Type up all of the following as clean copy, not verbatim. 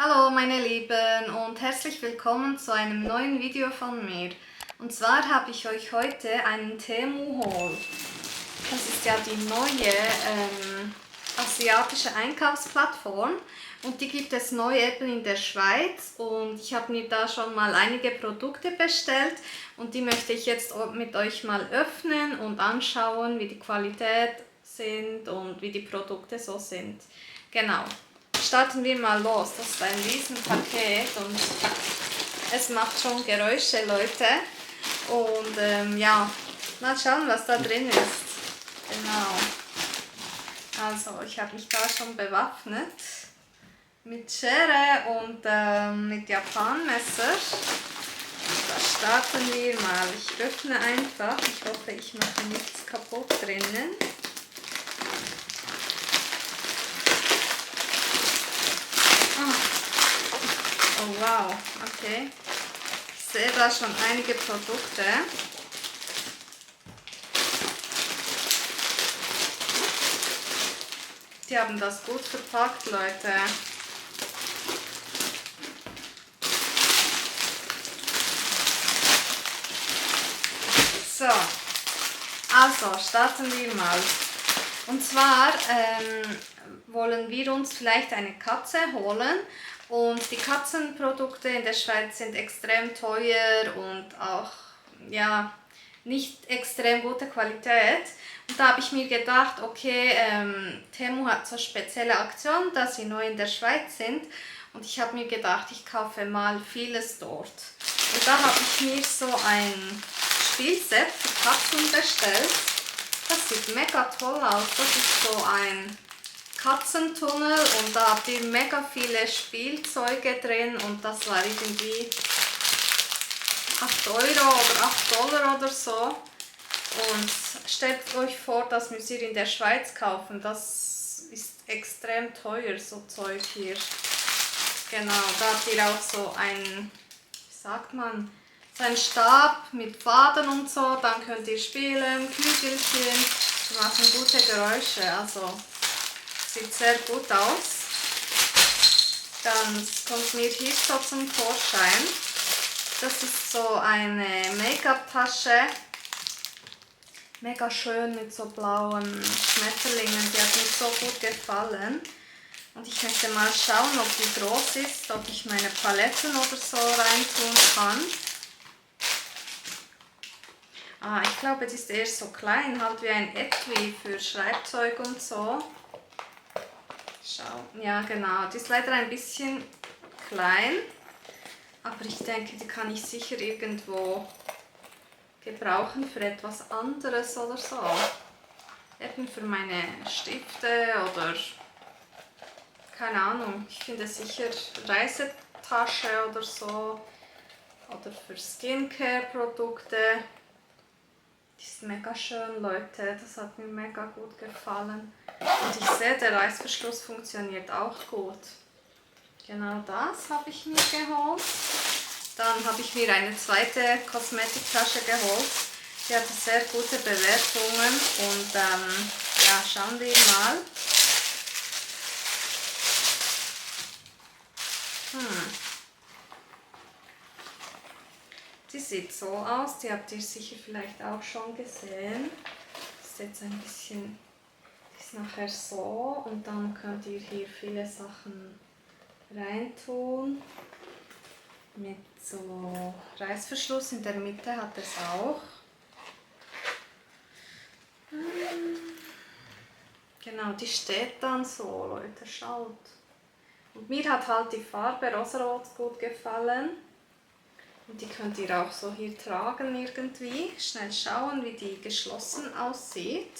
Hallo meine Lieben und herzlich willkommen zu einem neuen Video von mir. Und zwar habe ich euch heute einen Temu-Haul. Das ist ja die neue asiatische Einkaufsplattform und die gibt es neu eben in der Schweiz und ich habe mir da schon mal einige Produkte bestellt und die möchte ich jetzt mit euch mal öffnen und anschauen, wie die Qualität sind und wie die Produkte so sind. Genau. Starten wir mal los. Das ist ein Riesenpaket und es macht schon Geräusche, Leute. Und ja, mal schauen, was da drin ist. Genau. Also, ich habe mich da schon bewaffnet mit Schere und mit Japanmesser. Da starten wir mal. Ich öffne einfach. Ich hoffe, ich mache nichts kaputt drinnen. Oh wow, okay. Ich sehe da schon einige Produkte. Die haben das gut verpackt, Leute. So, also starten wir mal. Und zwar wollen wir uns vielleicht eine Katze holen. Und die Katzenprodukte in der Schweiz sind extrem teuer und auch ja, nicht extrem gute Qualität. Und da habe ich mir gedacht, okay, Temu hat so spezielle Aktionen, dass sie neu in der Schweiz sind. Und ich habe mir gedacht, ich kaufe mal vieles dort. Und da habe ich mir so ein Spielset für Katzen bestellt. Das sieht mega toll aus. Das ist so ein Katzentunnel und da habt ihr mega viele Spielzeuge drin und das war irgendwie 8 Euro oder 8 Dollar oder so. Und stellt euch vor, das müsst ihr in der Schweiz kaufen. Das ist extrem teuer, so Zeug hier. Genau, da habt ihr auch so ein, wie sagt man, so ein Stab mit Faden und so. Dann könnt ihr spielen, Kügelchen, die machen gute Geräusche. Also sieht sehr gut aus. Dann kommt mir hier so zum Vorschein. Das ist so eine Make-up-Tasche. Mega schön mit so blauen Schmetterlingen. Die hat mir so gut gefallen. Und ich möchte mal schauen, ob die groß ist, ob ich meine Paletten oder so reintun kann. Ah, ich glaube, die ist eher so klein, halt wie ein Etui für Schreibzeug und so. Schau, ja genau, die ist leider ein bisschen klein, aber ich denke, die kann ich sicher irgendwo gebrauchen für etwas anderes oder so. Eben für meine Stifte oder keine Ahnung, ich finde sicher Reisetasche oder so oder für Skincare-Produkte. Die ist mega schön, Leute, das hat mir mega gut gefallen. Und ich sehe, der Reißverschluss funktioniert auch gut. Genau das habe ich mir geholt. Dann habe ich mir eine zweite Kosmetiktasche geholt. Die hatte sehr gute Bewertungen und ja, schauen wir mal. Die sieht so aus, die habt ihr sicher vielleicht auch schon gesehen. Das ist jetzt ein bisschen, ist nachher so und dann könnt ihr hier viele Sachen reintun. Mit so Reißverschluss in der Mitte hat es auch. Genau, die steht dann so, Leute, schaut. Und mir hat halt die Farbe Rosarot gut gefallen. Und die könnt ihr auch so hier tragen irgendwie. Schnell schauen, wie die geschlossen aussieht.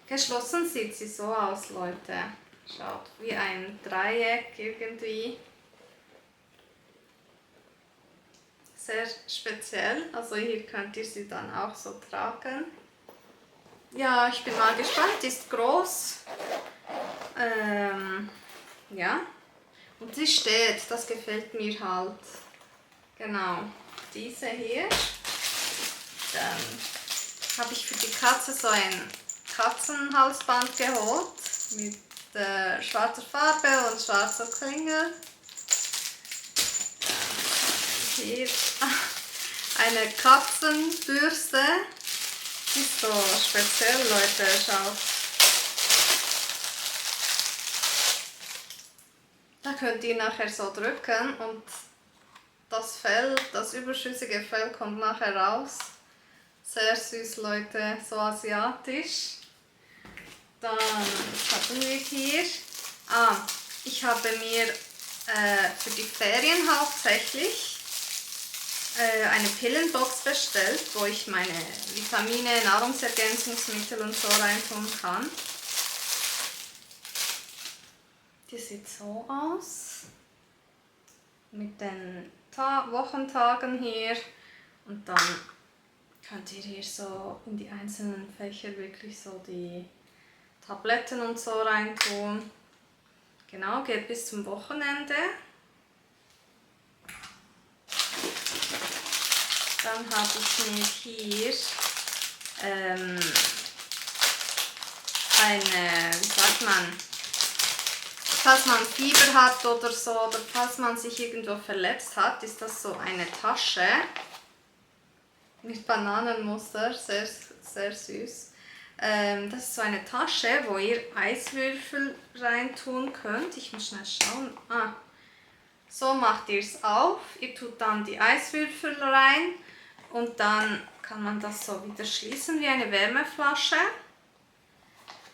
Geschlossen sieht sie so aus, Leute. Schaut, wie ein Dreieck irgendwie. Sehr speziell. Also hier könnt ihr sie dann auch so tragen. Ja, ich bin mal gespannt. Die ist groß. Ja. Und sie steht. Das gefällt mir halt. Genau. Diese hier. Dann habe ich für die Katze so ein Katzenhalsband geholt mit schwarzer Farbe und schwarzer Klinge. Hier eine Katzenbürste. Die ist so speziell, Leute, schaut. Da könnt ihr nachher so drücken und das Fell, das überschüssige Fell kommt nachher raus. Sehr süß, Leute, so asiatisch. Dann haben wir hier, ich habe mir für die Ferien hauptsächlich eine Pillenbox bestellt, wo ich meine Vitamine, Nahrungsergänzungsmittel und so reintun kann. Die sieht so aus, mit den Wochentagen hier, und dann könnt ihr hier so in die einzelnen Fächer wirklich so die Tabletten und so reintun. Genau, geht bis zum Wochenende. Dann habe ich mir hier eine, wie sagt man, falls man Fieber hat oder so, oder falls man sich irgendwo verletzt hat, ist das so eine Tasche mit Bananenmuster, sehr, sehr süß. Das ist so eine Tasche, wo ihr Eiswürfel reintun könnt. Ich muss schnell schauen. So macht ihr es auf. Ihr tut dann die Eiswürfel rein und dann kann man das so wieder schließen wie eine Wärmeflasche.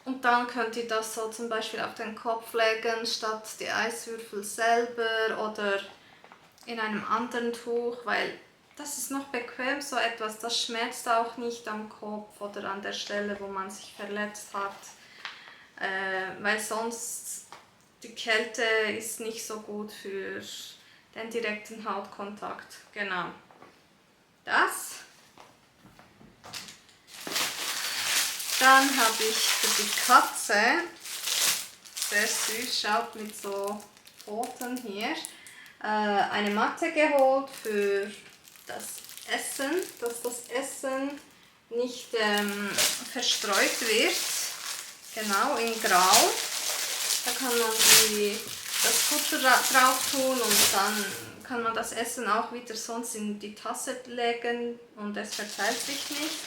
Und dann könnt ihr das so zum Beispiel auf den Kopf legen, statt die Eiswürfel selber oder in einem anderen Tuch, weil das ist noch bequem, so etwas. Das schmerzt auch nicht am Kopf oder an der Stelle, wo man sich verletzt hat, weil sonst die Kälte ist nicht so gut für den direkten Hautkontakt. Genau. Das. Dann habe ich für die Katze, sehr süß, schaut mit so Pfoten hier, eine Matte geholt für das Essen, dass das Essen nicht verstreut wird. Genau, in Grau. Da kann man das Futter drauf tun und dann kann man das Essen auch wieder sonst in die Tasse legen und es verteilt sich nicht.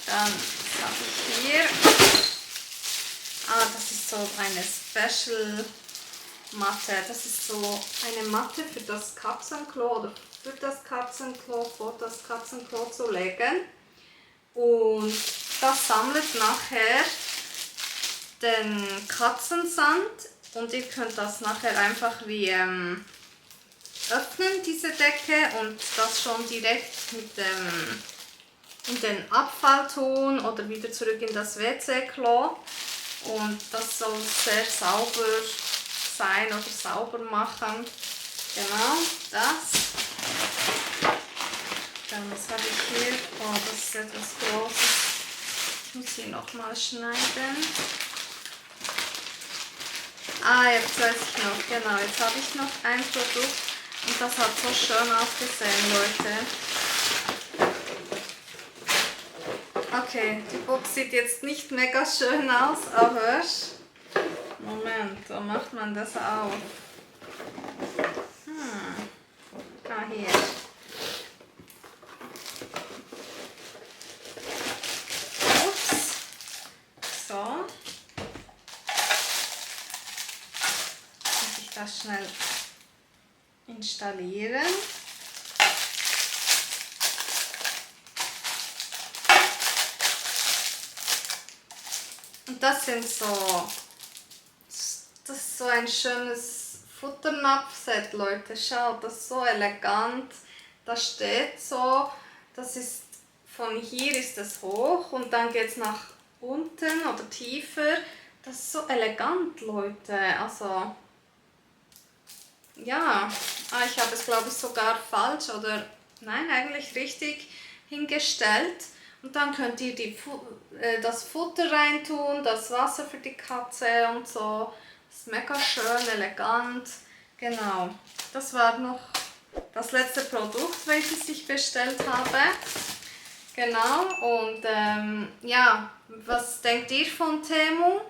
Dann habe ich hier, das ist so eine Special Matte. Das ist so eine Matte für das Katzenklo oder für das Katzenklo, vor das Katzenklo zu legen. Und das sammelt nachher den Katzensand und ihr könnt das nachher einfach wie öffnen, diese Decke, und das schon direkt mit in den Abfall tun oder wieder zurück in das WC-Klo, und das soll sehr sauber sein oder sauber machen. Genau, das. Dann, was habe ich hier? Oh, das ist etwas Großes. Ich muss hier nochmal schneiden. Jetzt weiß ich noch, genau, jetzt habe ich noch ein Produkt und das hat so schön ausgesehen, Leute. Okay, die Box sieht jetzt nicht mega schön aus, aber Moment, wo macht man das auf? Hier. Ups. So. Muss ich das schnell installieren. Und das sind so, das ist so ein schönes Futternapfset, Leute. Schaut, das ist so elegant. Das steht so, das ist, von hier ist es hoch und dann geht es nach unten oder tiefer. Das ist so elegant, Leute. Also, ja, ich habe es, glaube ich, sogar falsch oder, nein, eigentlich richtig hingestellt. Und dann könnt ihr das Futter reintun, das Wasser für die Katze und so. Das ist mega schön, elegant. Genau, das war noch das letzte Produkt, welches ich bestellt habe. Genau, und ja, was denkt ihr von Temu?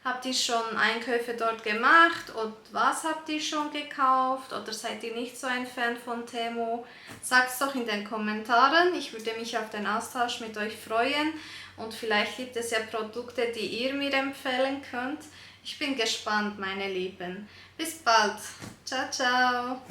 Habt ihr schon Einkäufe dort gemacht und was habt ihr schon gekauft oder seid ihr nicht so ein Fan von Temu? Sagt es doch in den Kommentaren, ich würde mich auf den Austausch mit euch freuen und vielleicht gibt es ja Produkte, die ihr mir empfehlen könnt. Ich bin gespannt, meine Lieben. Bis bald. Ciao, ciao.